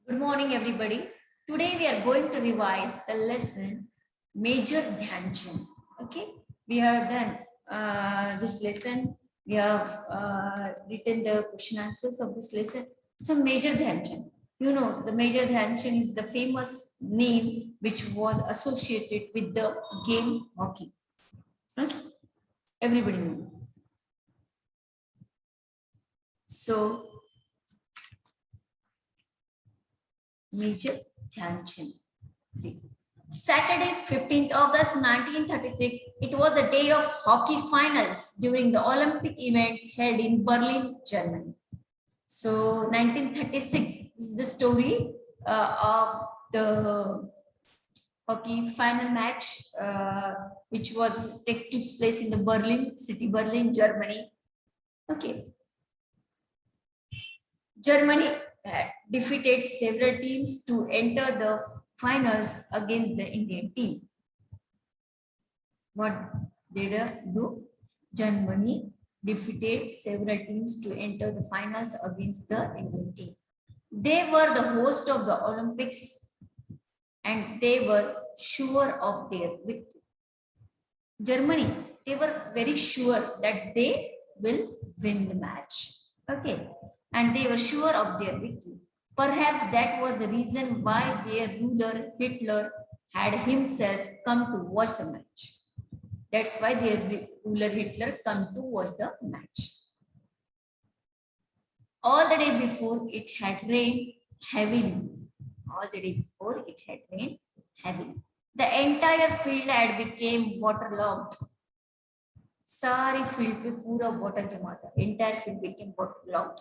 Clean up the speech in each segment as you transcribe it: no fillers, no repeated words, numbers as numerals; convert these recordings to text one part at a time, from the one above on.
Good morning, everybody. Today we are going to revise the lesson Major Dhyan Chand. Okay, we have done this lesson. We have written the question answers of this lesson. So, Major Dhyan Chand. You know, the Major Dhyan Chand is the famous name which was associated with the game hockey. Okay, everybody knows. So, Major Dhyan Chand. See, Saturday, 15th August 1936, it was the day of hockey finals during the Olympic events held in Berlin, Germany. So, 1936 is the story of the hockey final match, which took place in the Berlin city, Berlin, Germany. Okay, Germany defeated several teams to enter the finals against the Indian team. What did do? Germany defeated several teams to enter the finals against the Indian team. They were the host of the Olympics and they were sure of their victory. Germany, they were very sure that they will win the match. Okay, and they were sure of their victory. Perhaps that was the reason why their ruler Hitler had himself come to watch the match. That's why their ruler Hitler come to watch the match. All the day before it had rained heavily. All the day before it had rained heavily. The entire field had become waterlogged. सारी field पे पूरा water जमा था. Entire field became waterlogged.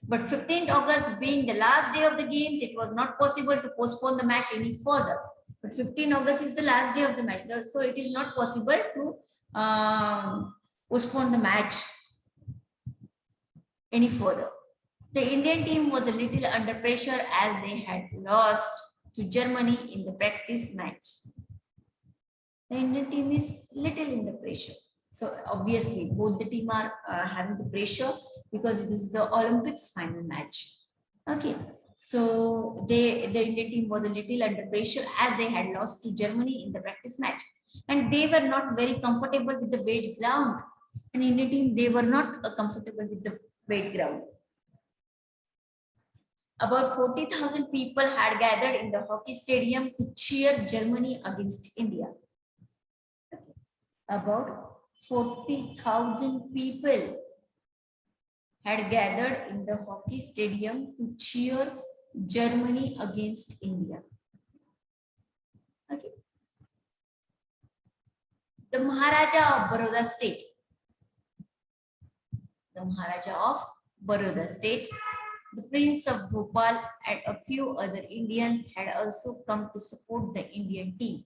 But 15th August being the last day of the games, it was not possible to postpone the match any further. But 15 August is the last day of the match, so it is not possible to postpone the match any further. The Indian team was a little under pressure as they had lost to Germany in the practice match. The Indian team is little in the pressure. So obviously both the team are having the pressure because this is the Olympics final match. Okay, so the Indian team was a little under pressure as they had lost to Germany in the practice match, and they were not very comfortable with the wet ground. And Indian team, they were not comfortable with the wet ground. About 40,000 people had gathered in the hockey stadium to cheer Germany against India. About 40,000 people had gathered in the hockey stadium to cheer Germany against India. Okay. The Maharaja of Baroda state. The Maharaja of Baroda state, the Prince of Bhopal and a few other Indians had also come to support the Indian team.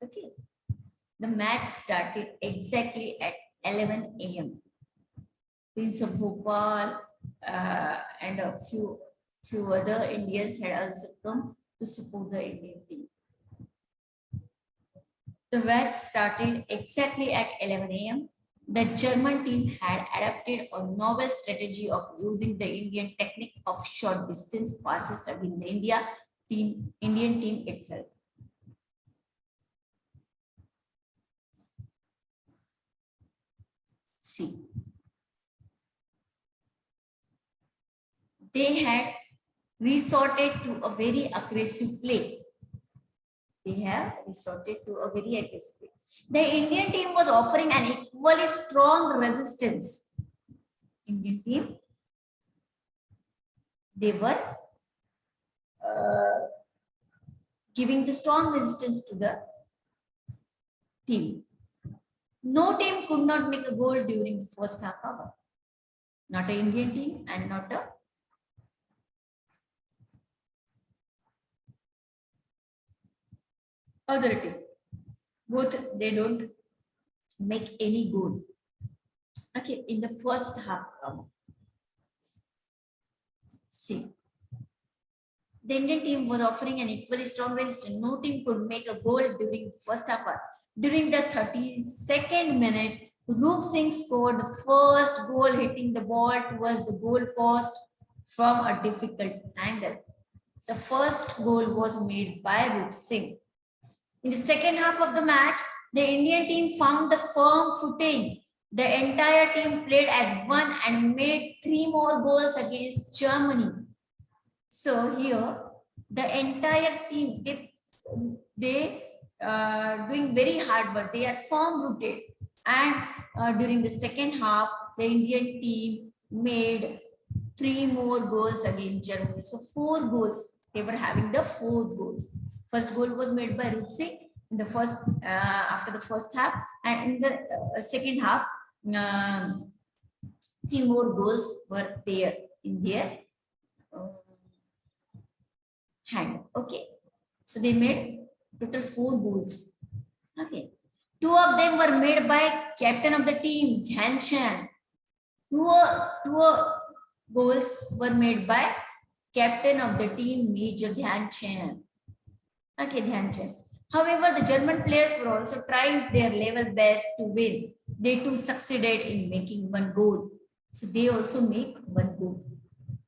Okay. The match started exactly at 11 a.m. Prince of Bhopal and a few other Indians had also come to support the Indian team. The match started exactly at 11 a.m. The German team had adopted a novel strategy of using the Indian technique of short distance passes against the Indian team itself. See, they had resorted to a very aggressive play. They have resorted to a very aggressive play. The Indian team was offering an equally strong resistance. Indian team, they were giving the strong resistance to the team. No team could not make a goal during the first half hour. Not an Indian team and not a other team. Both, they don't make any goal. Okay, in the first half hour. See, the Indian team was offering an equally strong resistance. No team could make a goal during the first half hour. During the 32nd minute, Roop Singh scored the first goal, hitting the ball towards the goal post from a difficult angle. The first goal was made by Rup Singh. In the second half of the match, the Indian team found the firm footing. The entire team played as one and made 3 more goals against Germany. So here, the entire team, they doing very hard work. They are firm rooted. And during the second half, the Indian team made 3 more goals against Germany. So 4 goals. They were having the 4 goals. First goal was made by Rup Singh in the first after the first half, and in the second half, 3 more goals were there in their hand. Okay, so they made total 4 goals. Okay, 2 of them were made by captain of the team, Dhyan Chand. Two goals were made by captain of the team, Major Dhyan Chand. Okay, Dhyan Chand. However, the German players were also trying their level best to win. They too succeeded in making 1 goal. So they also make 1 goal.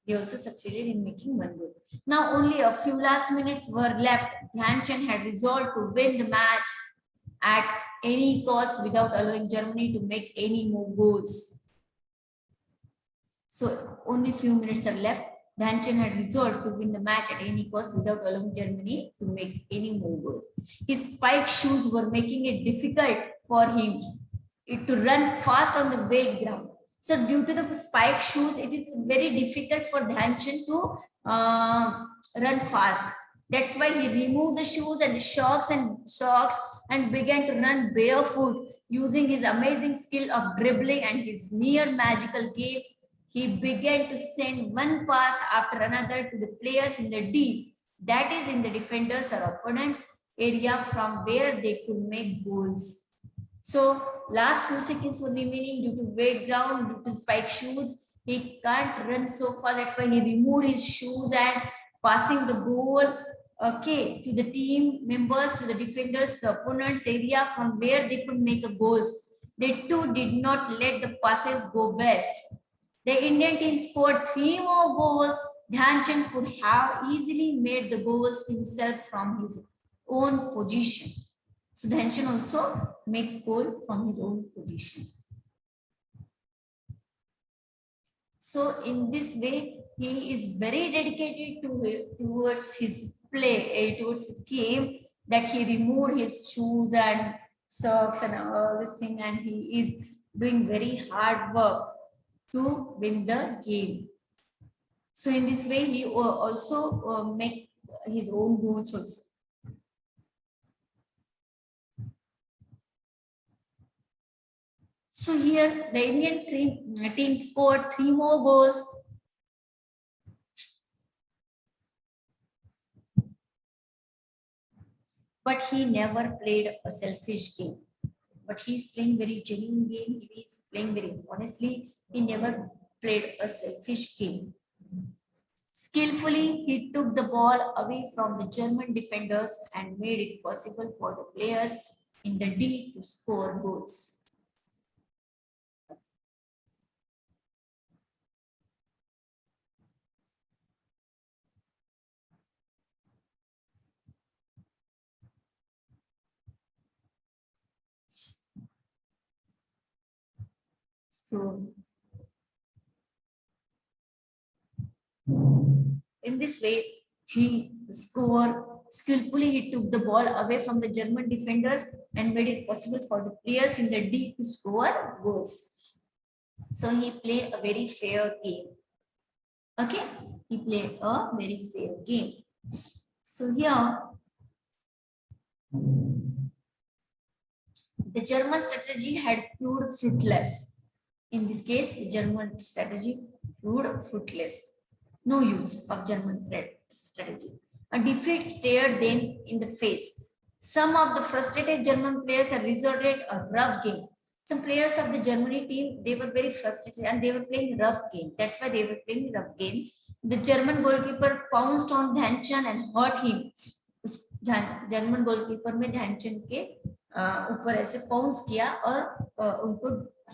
They also succeeded in making 1 goal. Now only a few last minutes were left. Dhyan Chand had resolved to win the match at any cost without allowing Germany to make any more goals. So only few minutes are left. Dhyan Chand had resolved to win the match at any cost without allowing Germany to make any more goals. His spike shoes were making it difficult for him to run fast on the wet ground. So due to the spike shoes, it is very difficult for Dhyan Chand to run fast. That's why he removed the shoes and the socks and began to run barefoot using his amazing skill of dribbling and his near magical game. He began to send 1 pass after another to the players in the D, that is in the defenders or opponents area, from where they could make goals. So last few seconds were remaining due to wet ground, due to spike shoes. He can't run so far. That's why he removed his shoes and passing the goal, okay, to the team members, to the defenders, to the opponents area, from where they could make a goals. They too did not let the passes go west. The Indian team scored 3 more goals. Dhyan Chand could have easily made the goals himself from his own position. So Dhyan Chand also make goal from his own position. So in this way, he is very dedicated towards his play, towards his game, that he removed his shoes and socks and all this thing, and he is doing very hard work to win the game. So in this way, he also make his own goals also. So here the Indian team scored 3 more goals. But he never played a selfish game. But he's playing very genuine game. He is playing very honestly. He never played a selfish game. Skillfully, he took the ball away from the German defenders and made it possible for the players in the D to score goals. So in this way, he scored skillfully. He took the ball away from the German defenders and made it possible for the players in the D to score goals. So he played a very fair game. Okay, he played a very fair game. So here, the German strategy had proved fruitless. In this case, the German strategy proved fruitless. No use of German strategy. A defeat stared them in the face. Some of the frustrated German players had resorted a rough game. Some players of the Germany team, they were very frustrated and they were playing rough game. That's why they were playing rough game. The German goalkeeper pounced on Dhyan Chand and hurt him. German goalkeeper में ध्यान चंद के ऊपर ऐसे pounce किया और उनको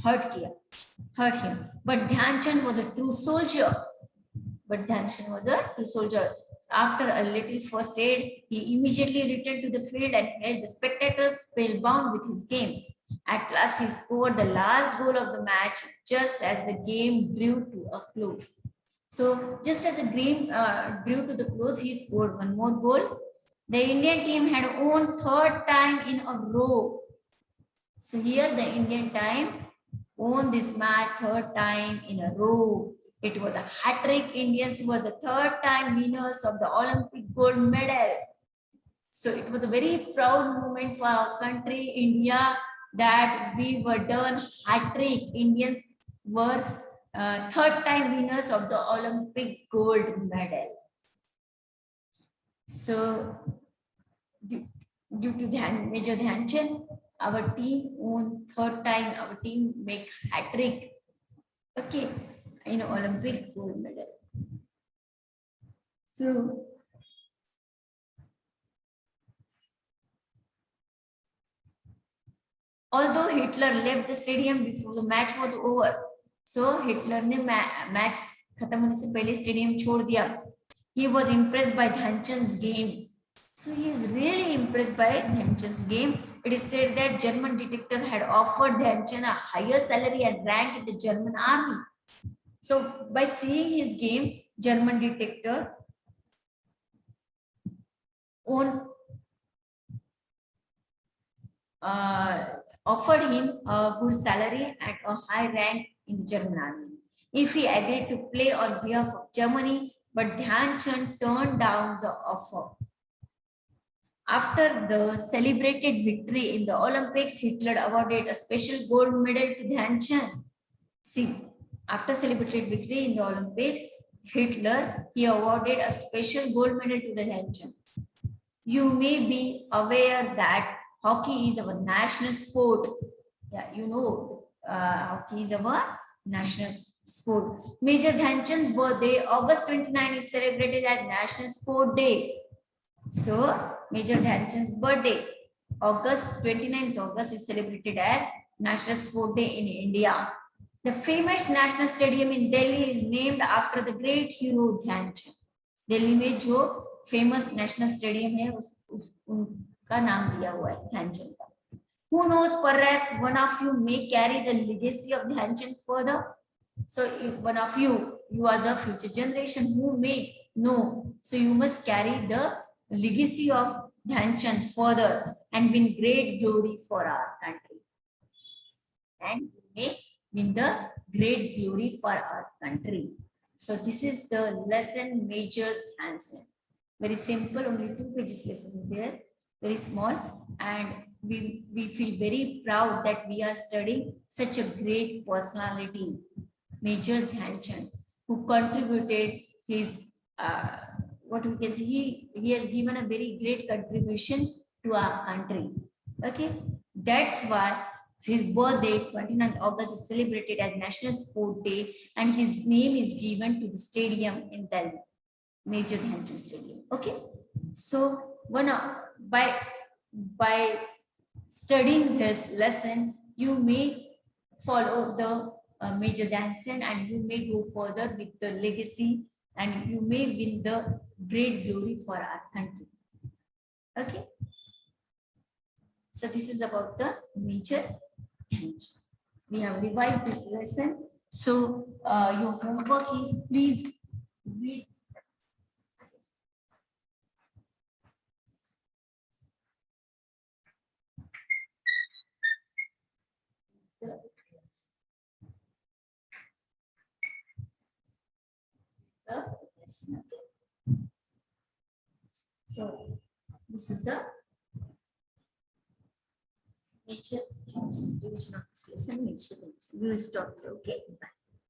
hurt him. But Dhyan Chand was a true soldier. but Dhyan Chand was a true soldier. After a little first aid, he immediately returned to the field and held the spectators spellbound with his game. At last, he scored the last goal of the match just as the game drew to a close. So, just as the game drew to the close, he scored one more goal. The Indian team had won third time in a row. So, here the Indian team won this match third time in a row. It was a hat trick. Indians were the third time winners of the Olympic gold medal. So it was a very proud moment for our country, India, that we were done hat trick. Indians were third time winners of the Olympic gold medal. So due to Major Dhyan Chand, our team won third time. Our team make hat trick. Okay, in Olympic gold medal. So although Hitler left the stadium before the match was over, so Hitler ने match खत्म होने से पहले stadium छोड़ दिया. He was impressed by Dhyan Chand's game. So he is really impressed by Dhyan Chand's game. It is said that German dictator had offered Dhyan Chand a higher salary and rank in the German army. So by seeing his game, German dictator offered him a good salary and a high rank in the German army if he agreed to play on behalf of Germany, but Dhyan Chand turned down the offer. After the celebrated victory in the Olympics, Hitler awarded a special gold medal to Dhyan Chand. See, after celebrated victory in the Olympics, Hitler, he awarded a special gold medal to the Dhyan Chand. You may be aware that hockey is our national sport. Yeah, you know, hockey is our national sport. Major Dhyan Chand's birthday, August 29, is celebrated as National Sport Day. So, Major Dhyan Chand's birthday, August 29th August, is celebrated as National Sport Day in India. The famous National Stadium in Delhi is named after the great hero Dhyan Chand. Delhi में जो famous National Stadium है उनका नाम दिया हुआ है ध्यान चंद का. Who knows, perhaps one of you may carry the legacy of Dhyan Chand further. So if one of you are the future generation who may know. So you must carry the legacy of Dhyan Chand further and win great glory for our country. And may win the great glory for our country. So this is the lesson Major Dhyan Chand. Very simple, only 2 pages lesson is there, very small, and we feel very proud that we are studying such a great personality, Major Dhyan Chand, who contributed his what we can say, he has given a very great contribution to our country. Okay, that's why his birthday, 29th August, is celebrated as National Sport Day, and his name is given to the stadium in Delhi, Major Dhyan Chand Stadium. Okay, so by studying this lesson, you may follow the Major Dhyan Chand, and you may go further with the legacy, and you may win the great glory for our country. Okay, so this is about the Major Dhyan Chand. We have revised this lesson. So your homework is, please read this lesson. Okay. So this is the Major Dhyan Chand division of this lesson. We will stop here. Okay, bye.